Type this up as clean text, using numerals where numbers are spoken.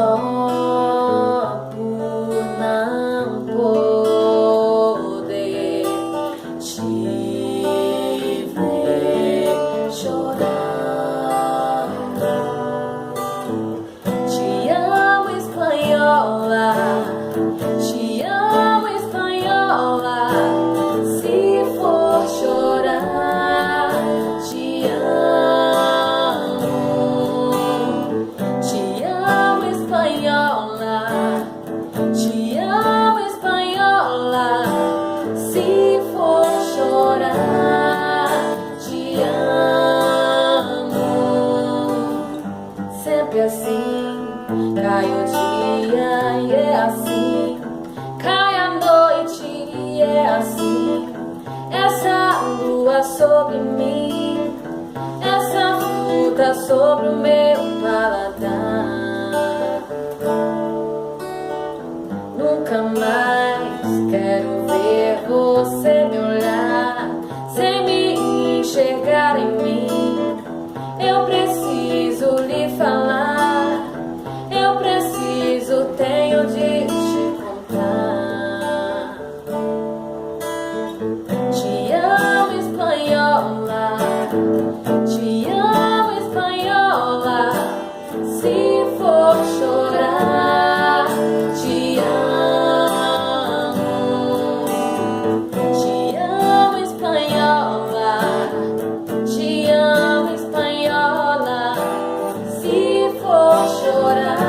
só por não poder te ver chorar. Te amo, espanhola, te amo, espanhola. Se for chorar, te amo, espanhola, te amo, espanhola. Se for chorar, te amo. Sempre assim, cai o dia e é assim, cai a noite e é assim. Essa lua sobre mim, essa fruta sobre o meu paladar. Nunca mais quero ver você me olhar sem me enxergar em mim. Eu preciso lhe falar, eu preciso, tenho de te contar. Te amo, espanhola, te amo, espanhola. Se for chorar, te amo, espanhola, te amo, espanhola. Se for chorar.